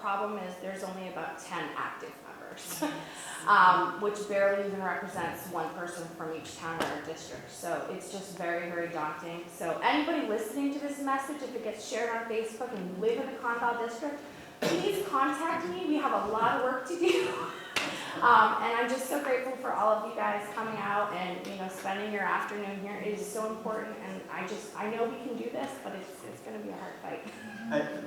problem is there's only about 10 active members, which barely even represents one person from each town in our district. So it's just very, very daunting. So anybody listening to this message, if it gets shared on Facebook and you live in the Conval district, please contact me. We have a lot of work to do. And I'm just so grateful for all of you guys coming out and spending your afternoon here. It is so important, and I know we can do this, but it's going to be a hard fight.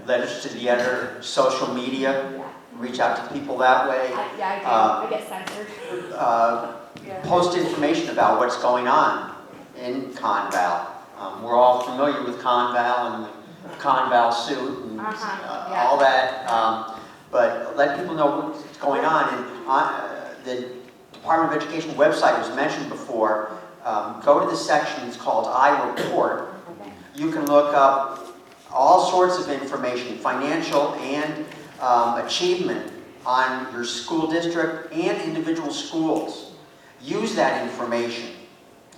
Letters to the editor, social media, reach out to people that way. I do. I get censored. Post information about what's going on in Conval. We're all familiar with Conval and the Conval suit and all that. But let people know what's going on. And the Department of Education website was mentioned before. Go to the section, it's called I Report. You can look up all sorts of information, financial and achievement on your school district and individual schools. Use that information.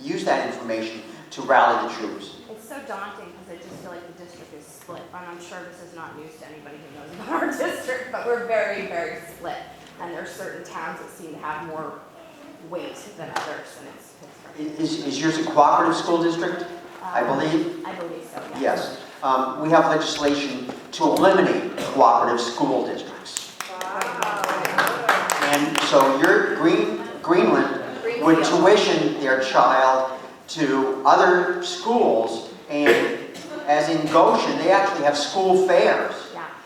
Use that information to rally the troops. It's so daunting because I just feel like the district is split, and I'm sure this is not news to anybody who knows about our district, but we're very, very split. And there are certain towns that seem to have more weight than others, and it's Is yours a cooperative school district, I believe? I believe so, Yes. We have legislation to eliminate cooperative school districts. And so your Greenland would tuition their child to other schools, and as in Goshen, they actually have school fairs.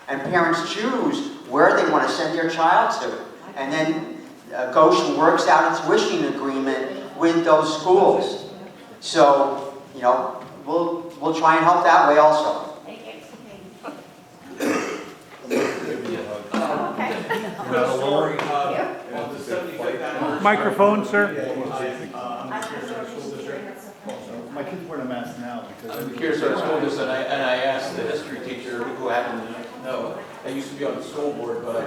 And parents choose where they want to send their child to. And then Goshen works out its tuition agreement with those schools. So, we'll try and help that way also. Thank you. Microphone, sir. My kids wearing a mask now because I'm curious about school district, and I asked the history teacher who happened to know. I used to be on the school board, but I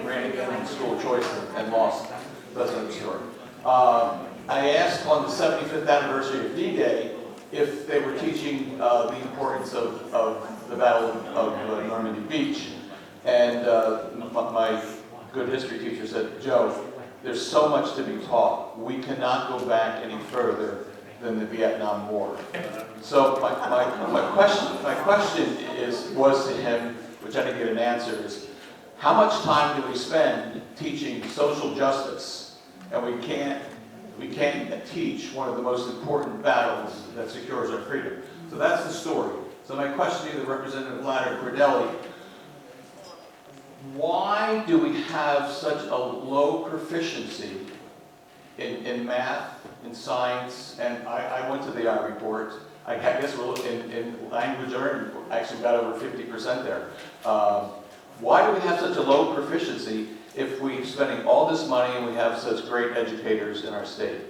ran again in school choice and lost. That's another story. I asked on the 75th anniversary of D-Day if they were teaching the importance of the Battle of Normandy Beach. And my good history teacher said, Joe, there's so much to be taught. We cannot go back any further than the Vietnam War. So my question was to him, which I didn't get an answer, is how much time do we spend teaching social justice, and we can't teach one of the most important battles that secures our freedom? So that's the story. So my question to you, Representative Latter Cordelli, why do we have such a low proficiency in math, in science, and I went to the I report. I guess we're in language learning, actually got over 50% there. Why do we have such a low proficiency if we're spending all this money and we have such great educators in our state?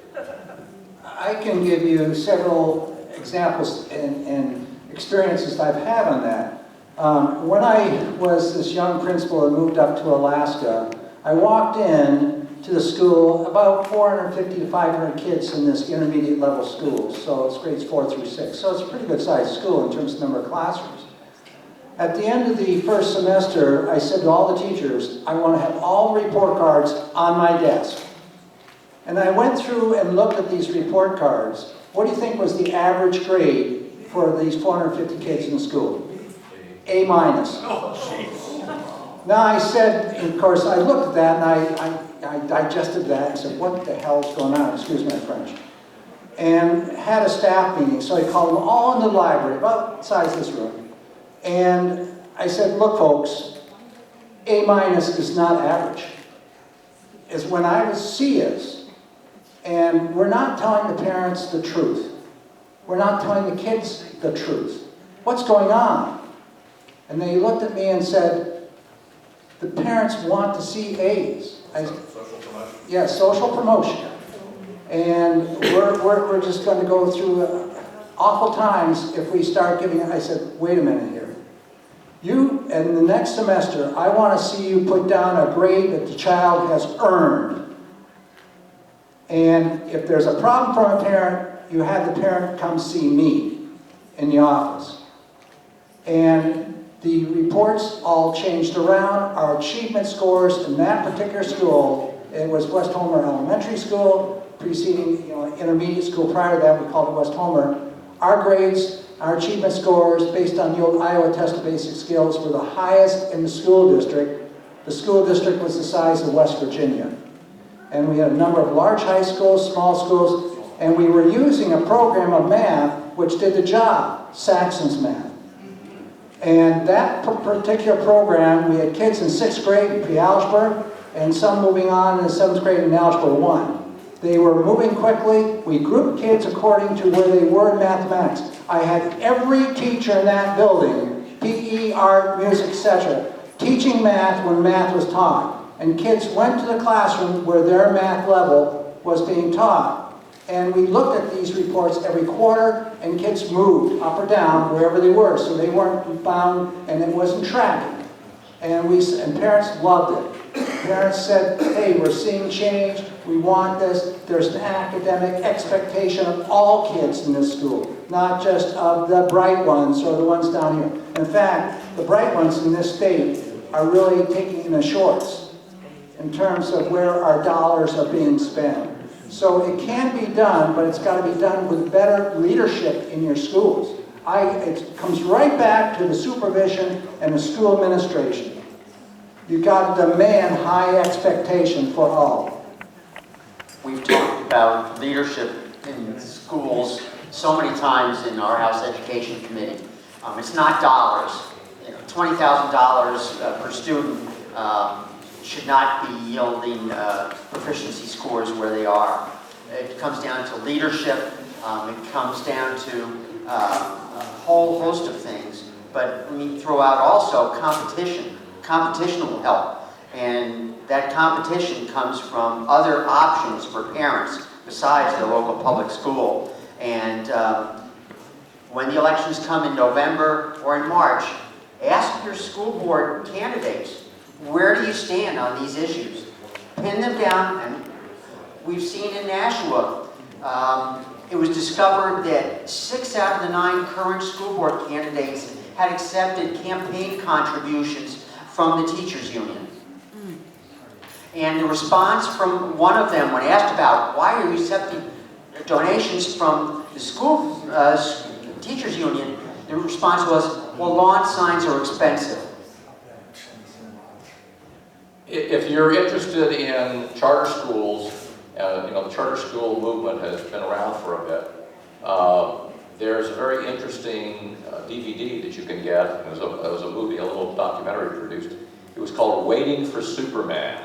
I can give you several examples and experiences I've had on that. When I was this young principal and moved up to Alaska, I walked in to the school, about 450 to 500 kids in this intermediate level school. So it's grades 4 through 6. So it's a pretty good sized school in terms of number of classrooms. At the end of the first semester, I said to all the teachers, I want to have all report cards on my desk. And I went through and looked at these report cards. What do you think was the average grade for these 450 kids in the school? A minus. Now I said, of course, I looked at that and I digested that and said, what the hell's going on? Excuse my French. And had a staff meeting, so I called them all in the library, about the size of this room. And I said, look folks, A minus is not average. It's when I was C is. And we're not telling the parents the truth. We're not telling the kids the truth. What's going on? And they looked at me and said, the parents want to see A's. Social promotion. Yeah, social promotion. And we're just going to go through awful times if we start giving it. I said, wait a minute here. You, in the next semester, I want to see you put down a grade that the child has earned. And if there's a problem from a parent, you have the parent come see me in the office. And The reports all changed around. Our achievement scores in that particular school, it was West Homer Elementary School, preceding, intermediate school prior to that, we called it West Homer. Our grades, our achievement scores, based on the old Iowa Test of Basic Skills, were the highest in the school district. The school district was the size of West Virginia. And we had a number of large high schools, small schools, and we were using a program of math which did the job, Saxon's math. And that particular program, we had kids in 6th grade in pre-algebra, and some moving on in the 7th grade in Algebra 1. They were moving quickly. We grouped kids according to where they were in mathematics. I had every teacher in that building, PE, art, music, etc., teaching math when math was taught. And kids went to the classroom where their math level was being taught. And we looked at these reports every quarter, and kids moved up or down wherever they were, so they weren't bound, and it wasn't tracking. And parents loved it. Parents said, hey, we're seeing change, we want this. There's an academic expectation of all kids in this school, not just of the bright ones or the ones down here. In fact, the bright ones in this state are really taking in the shorts in terms of where our dollars are being spent. So it can be done, but it's got to be done with better leadership in your schools. It comes right back to the supervision and the school administration. You've got to demand high expectation for all. We've talked about leadership in schools so many times in our House Education Committee. It's not dollars. $20,000 per student should not be yielding proficiency scores where they are. It comes down to leadership. It comes down to a whole host of things. But let me throw out also competition. Competition will help. And that competition comes from other options for parents besides the local public school. And when the elections come in November or in March, ask your school board candidates, where do you stand on these issues? Pin them down. And we've seen in Nashua, it was discovered that 6 out of the 9 current school board candidates had accepted campaign contributions from the teachers union. And the response from one of them, when asked about why are you accepting donations from the school teachers union, the response was, well, lawn signs are expensive. If you're interested in charter schools, the charter school movement has been around for a bit. There's a very interesting DVD that you can get. It was a movie, a little documentary produced. It was called Waiting for Superman.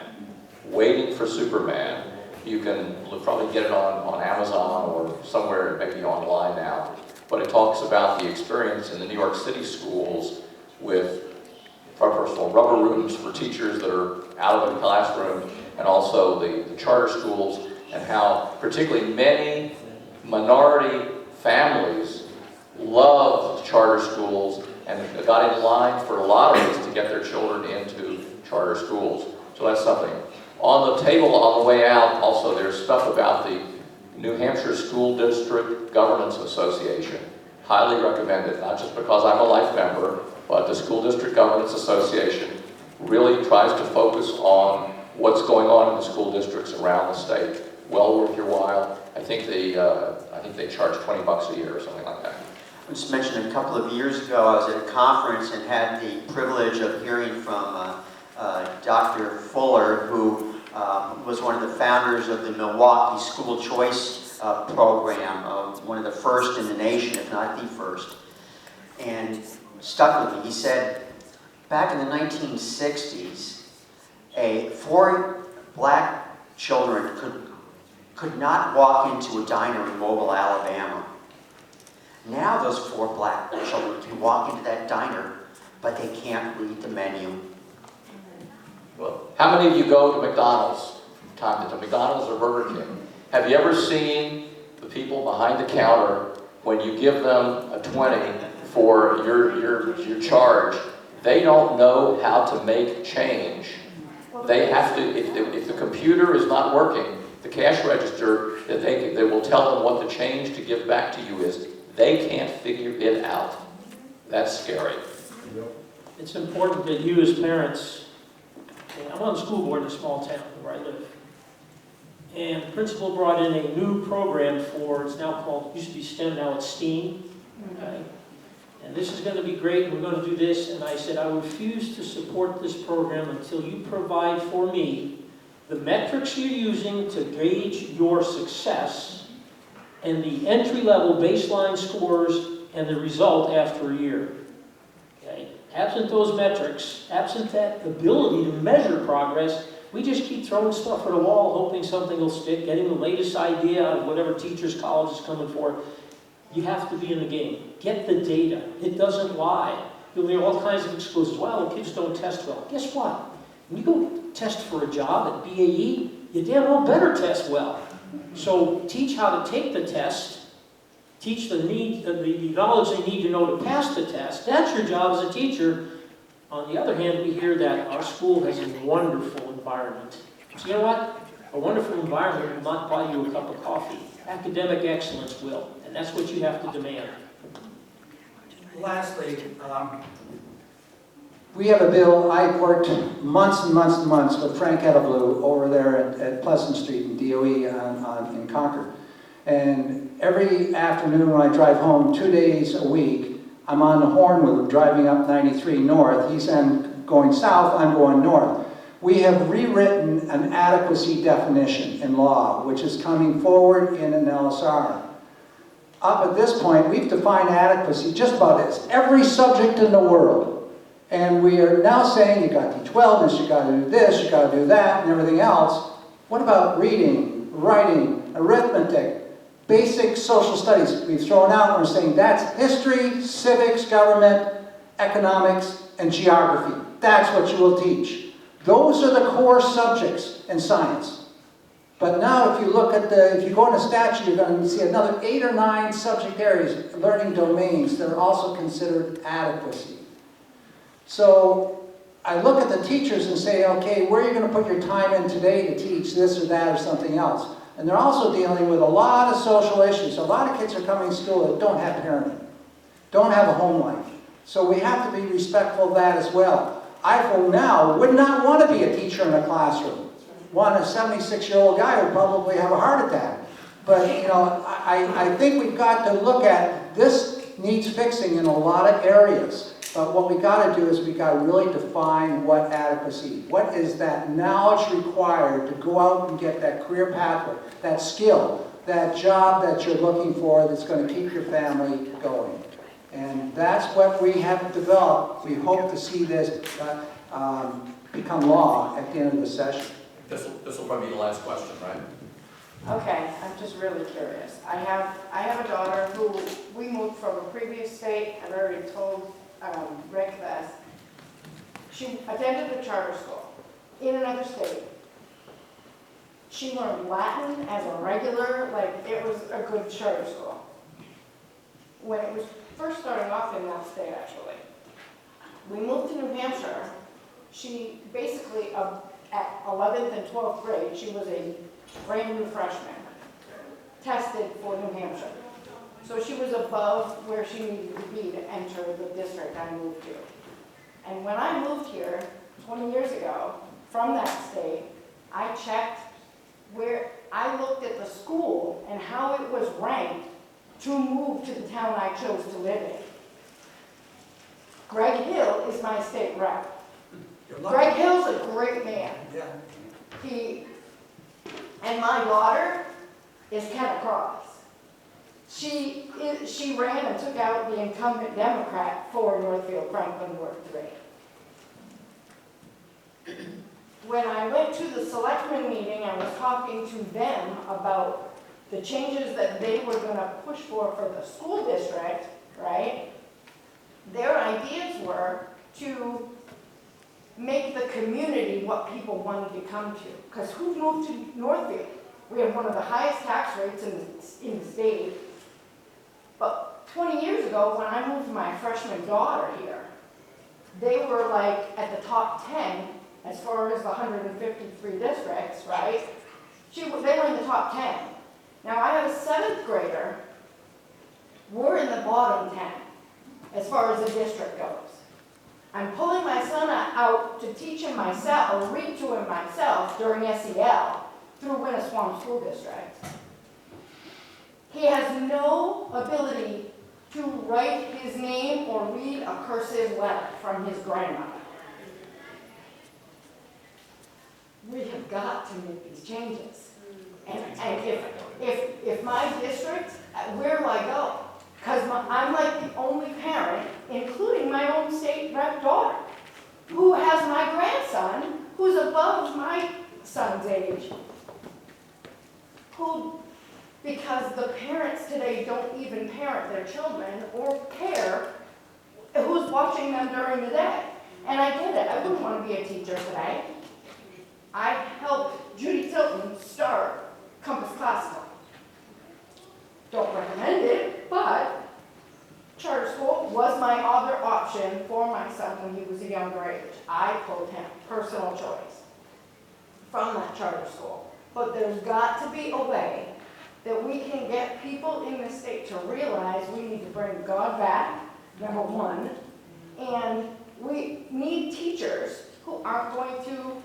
Waiting for Superman. You can probably get it on Amazon or somewhere, maybe online now. But it talks about the experience in the New York City schools with, first of all, rubber rooms for teachers that are out of the classroom, and also the charter schools, and how particularly many minority families loved charter schools and got in line for lotteries to get their children into charter schools. So that's something. On the table on the way out, also there's stuff about the New Hampshire School District Governance Association. Highly recommend it, not just because I'm a life member, but the School District Governance Association really tries to focus on what's going on in the school districts around the state. Well worth your while. I think they charge $20 a year or something like that. I just mentioned a couple of years ago, I was at a conference and had the privilege of hearing from Dr. Fuller, who was one of the founders of the Milwaukee School Choice program, one of the first in the nation, if not the first. And stuck with me. He said, back in the 1960s, 4 black children could not walk into a diner in Mobile, Alabama. Now those 4 black children can walk into that diner, but they can't read the menu. Well, how many of you go to McDonald's from time to time? McDonald's or Burger King? Have you ever seen the people behind the counter, when you give them a 20 for your charge, they don't know how to make change. They have to, if the computer is not working, the cash register, that they will tell them what the change to give back to you is. They can't figure it out. That's scary. it's important that you as parents, I'm on the school board in a small town where I live. And the principal brought in a new program for, it's now called, used to be STEM, now it's STEAM. Okay? And this is going to be great, and we're going to do this. And I said, I refuse to support this program until you provide for me the metrics you're using to gauge your success and the entry-level baseline scores and the result after a year. Okay? Absent those metrics, absent that ability to measure progress, we just keep throwing stuff at a wall, hoping something will stick, getting the latest idea out of whatever teacher's college is coming for. You have to be in the game. Get the data. It doesn't lie. You'll hear all kinds of excuses. Well, kids don't test well. Guess what? When you go test for a job at BAE, you damn well better test well. So teach how to take the test. Teach the knowledge they need to know to pass the test. That's your job as a teacher. On the other hand, we hear that our school has a wonderful environment. So you know what? A wonderful environment will not buy you a cup of coffee. Academic excellence will. And that's what you have to demand. Lastly, we have a bill. I worked months and months and months with Frank Edelblut over there at Pleasant Street in DOE in Concord. And every afternoon when I drive home, 2 days a week, I'm on the horn with him driving up 93 north. He's going south, I'm going north. We have rewritten an adequacy definition in law, which is coming forward in an LSR. Up at this point, we've defined adequacy just about as every subject in the world. And we are now saying you got to teach wellness, you got to do this, you got to do that, and everything else. What about reading, writing, arithmetic, basic social studies? We've thrown out and we're saying that's history, civics, government, economics, and geography. That's what you will teach. Those are the core subjects in science. But now if you look at if you go in a statute, you're going to see another 8 or 9 subject areas, learning domains that are also considered adequacy. So I look at the teachers and say, okay, where are you going to put your time in today to teach this or that or something else? And they're also dealing with a lot of social issues. A lot of kids are coming to school that don't have parenting, don't have a home life. So we have to be respectful of that as well. I, for now, would not want to be a teacher in a classroom. A 76-year-old guy would probably have a heart attack. But, you know, I think we've got to look at this needs fixing in a lot of areas. But what we got to do is we got to really define what adequacy. What is that knowledge required to go out and get that career pathway, that skill, that job that you're looking for that's going to keep your family going. And that's what we have developed. We hope to see this become law at the end of the session. This will probably be the last question, right? Okay, I'm just really curious. I have a daughter who we moved from a previous state. I've already told Rick this. She attended a charter school in another state. She learned Latin as a regular, like it was a good charter school. When it was first starting off in that state, actually, we moved to New Hampshire. She basically, at 11th and 12th grade, she was a brand new freshman, tested for New Hampshire. So she was above where she needed to be to enter the district I moved to. And when I moved here 20 years ago from that state, I checked where I looked at the school and how it was ranked to move to the town I chose to live in. Greg Hill is my state rep. Greg Hill's a great man. Yeah. And my daughter is Kenna Cross. She ran and took out the incumbent Democrat for Northfield Franklin Ward 3. When I went to the selectmen meeting, I was talking to them about the changes that they were going to push for the school district, right? Their ideas were to make the community what people wanted to come to. Because who moved to Northfield? We have one of the highest tax rates in the state. But 20 years ago, when I moved my freshman daughter here, they were like at the top 10 as far as the 153 districts, right? They were in the top 10. Now I have a 7th grader. We're in the bottom 10 as far as the district goes. I'm pulling my son out to teach him myself, or read to him myself during SEL through Winnisquam School District. He has no ability to write his name or read a cursive letter from his grandmother. We have got to make these changes. And if my district, where do I go? Because I'm like the only parent, including my own state rep daughter, who has my grandson, who's above my son's age, who, because the parents today don't even parent their children or care who's watching them during the day. And I get it, I wouldn't want to be a teacher today. I helped Judy Tilton start Compass Classical. Don't recommend it, but charter school was my other option for my son when he was a younger age. I told him, personal choice from that charter school. But there's got to be a way that we can get people in this state to realize we need to bring God back, number one, and we need teachers who aren't going to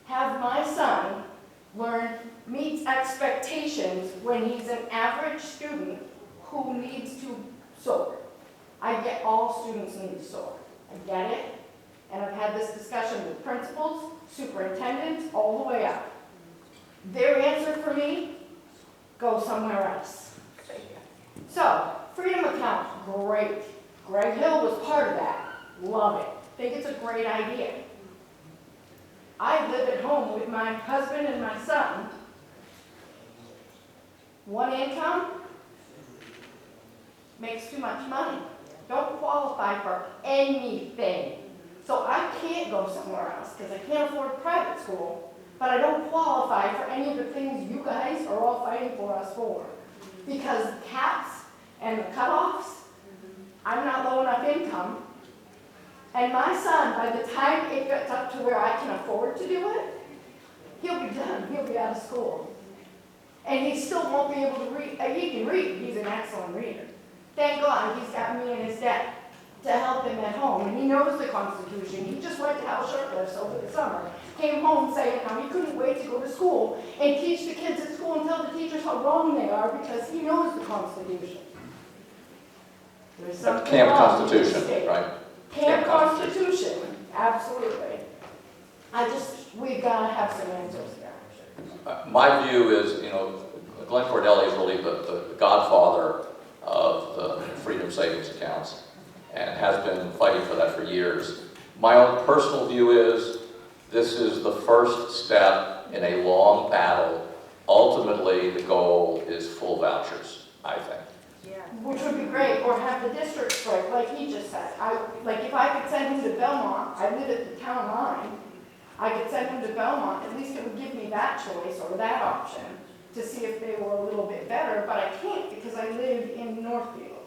have my son meets expectations when he's an average student who needs to soar. I get all students need to soar. I get it. And I've had this discussion with principals, superintendents, all the way up. Their answer for me, go somewhere else. So, Freedom Account, great. Greg Hill was part of that. Love it. Think it's a great idea. I live at home with my husband and my son. One income makes too much money. Don't qualify for anything. So I can't go somewhere else because I can't afford private school, but I don't qualify for any of the things you guys are all fighting for us for. Because caps and the cutoffs, I'm not low enough income. And my son, by the time it gets up to where I can afford to do it, he'll be done. He'll be out of school. And he still won't be able to read. He can read. He's an excellent reader. Thank God he's got me in his debt to help him at home. And he knows the Constitution. He just went to House Shirtless over the summer. Came home saying how he couldn't wait to go to school and teach the kids at school and tell the teachers how wrong they are because he knows the Constitution. There's something Camp wrong with this Constitution, state. right? Camp Constitution, absolutely. We've got to have some answers here. My view is, Glenn Cordelli is really the godfather of the freedom savings accounts and has been fighting for that for years. My own personal view is this is the first step in a long battle. Ultimately, the goal is full vouchers, I think. Which would be great, or have the district strike, like he just said. Like if I could send him to Belmont, I live at the town line, I could send him to Belmont, at least it would give me that choice or that option to see if they were a little bit better, but I can't because I live in Northfield.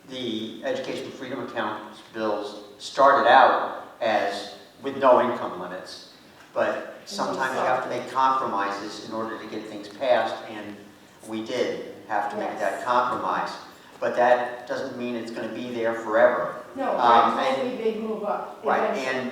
The Education Freedom Account bills started out as with no income limits, but sometimes you have to make compromises in order to get things passed, and we did have to make that compromise. But that doesn't mean it's going to be there forever. No, that's a big move up. Right, and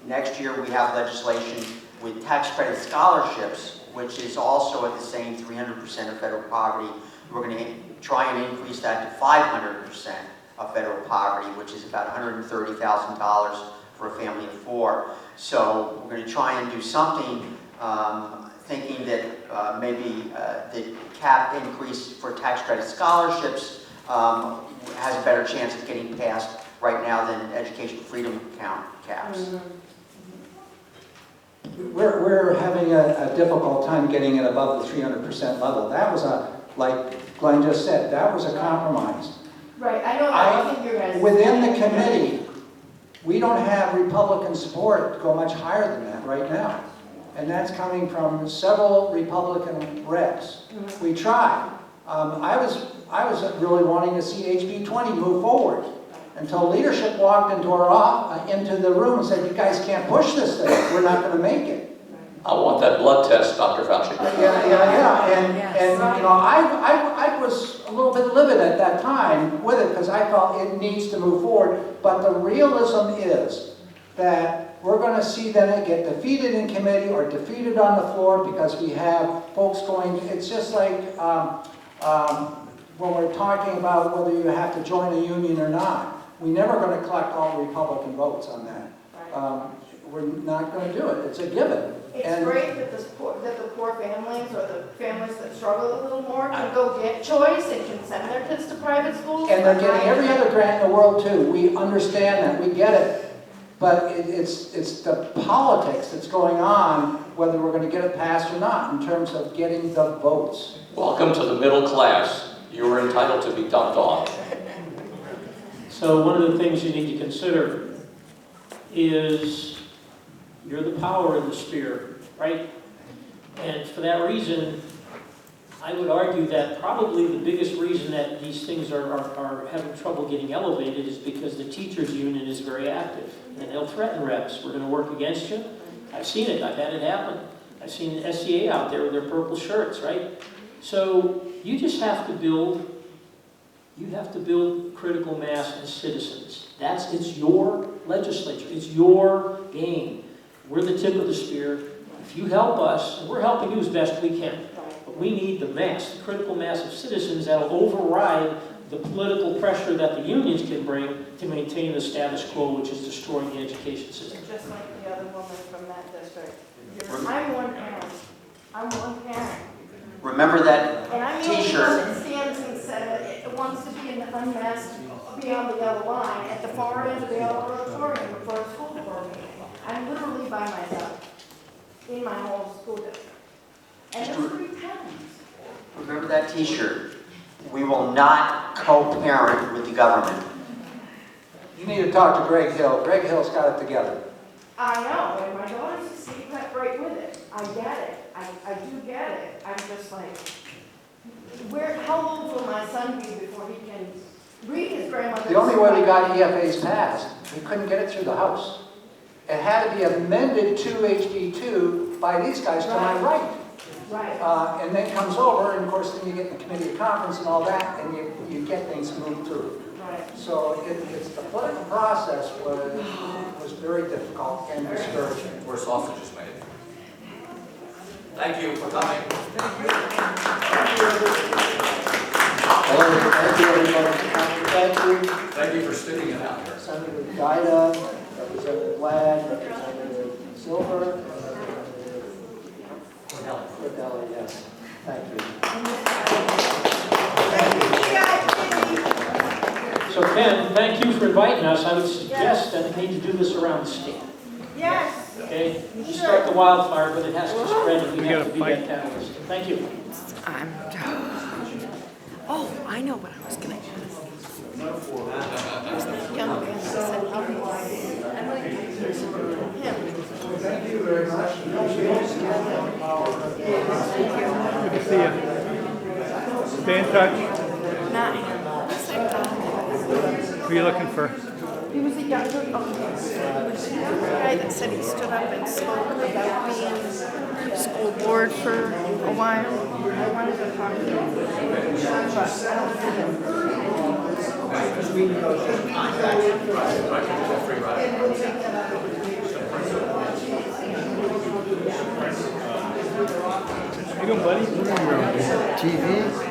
next year we have legislation with tax credit scholarships, which is also at the same 300% of federal poverty. We're going to try and increase that to 500% of federal poverty, which is about $130,000 for a family of 4. So we're going to try and do something, thinking that maybe the cap increase for tax credit scholarships has a better chance of getting passed right now than Education Freedom Account caps. Mm-hmm. We're having a difficult time getting it above the 300% level. That was like Glenn just said, that was a compromise. Right, I know that wasn't your guys'. Within the committee, we don't have Republican support to go much higher than that right now. And that's coming from several Republican reps. Mm-hmm. We tried. I was really wanting to see HB 20 move forward until leadership walked into the room and said, "You guys can't push this thing. We're not going to make it." I want that blood test, Dr. Fauci. Yeah. And I've was a little bit livid at that time with it because I felt it needs to move forward. But the realism is that we're going to see then it get defeated in committee or defeated on the floor because we have folks going, it's just like when we're talking about whether you have to join a union or not. We're never going to collect all the Republican votes on that. We're not going to do it. It's a given. It's great that the poor families or the families that struggle a little more can go get choice and can send their kids to private schools. And they're getting every other grant in the world too. We understand that. We get it. But it's the politics that's going on, whether we're going to get it passed or not, in terms of getting the votes. Welcome to the middle class. You are entitled to be dumped on. So one of the things you need to consider is you're the power in the sphere, right? And for that reason, I would argue that probably the biggest reason that these things are having trouble getting elevated is because the teachers union is very active. And they'll threaten reps. We're going to work against you. I've seen it. I've had it happen. I've seen the SCA out there with their purple shirts, right? So you just have to build, critical mass as citizens. It's your legislature. It's your game. We're the tip of the spear. If you help us, and we're helping you as best we can, but we need the mass, the critical mass of citizens that will override the political pressure that the unions can bring to maintain the status quo, which is destroying the education system. Just like the other woman from that district. I'm one parent. I'm one parent. Remember that And I'm the only one T-shirt. that stands and said it wants to be in the unmasked beyond the yellow line at the far end of the yellow auditorium before a school board meeting. I'm literally by myself in my whole school district. And there's 3 towns. Remember that T-shirt. We will not co-parent with the government. You need to talk to Greg Hill. Greg Hill's got it together. I know, and my daughter's just cut right with it. I get it. I do get it. I'm just like, how old will my son be before he can read his grandmother's? The only way we got EFAs passed, we couldn't get it through the House. It had to be amended to HB2 by these guys to my right. Right. And then comes over, and of course then you get in the committee of conference and all that, and you get things moved through. Right. So it's the political process was very difficult and discouraging. Where sausage is made. Thank you for coming. Thank you, everybody. Thank you. Thank you for sticking it out here. Senator Giuda, Representative Ladd, Representative Silber, Cordelli, yes. Thank you. So Ken, thank you for inviting us. I would suggest that we need to do this around the state. Yes. Okay? You start the wildfire, but it has to spread, and we have to be that catalyst. Thank you. Oh, I know what I was going to ask. Young man said Thank you very much. Good to see you. Stay in touch. not him. Who are you looking for? He was a younger, he was a younger guy that said he stood up and spoke about being school board for a while. I wanted to talk to him, but I don't see him. How you doing, buddy? TV.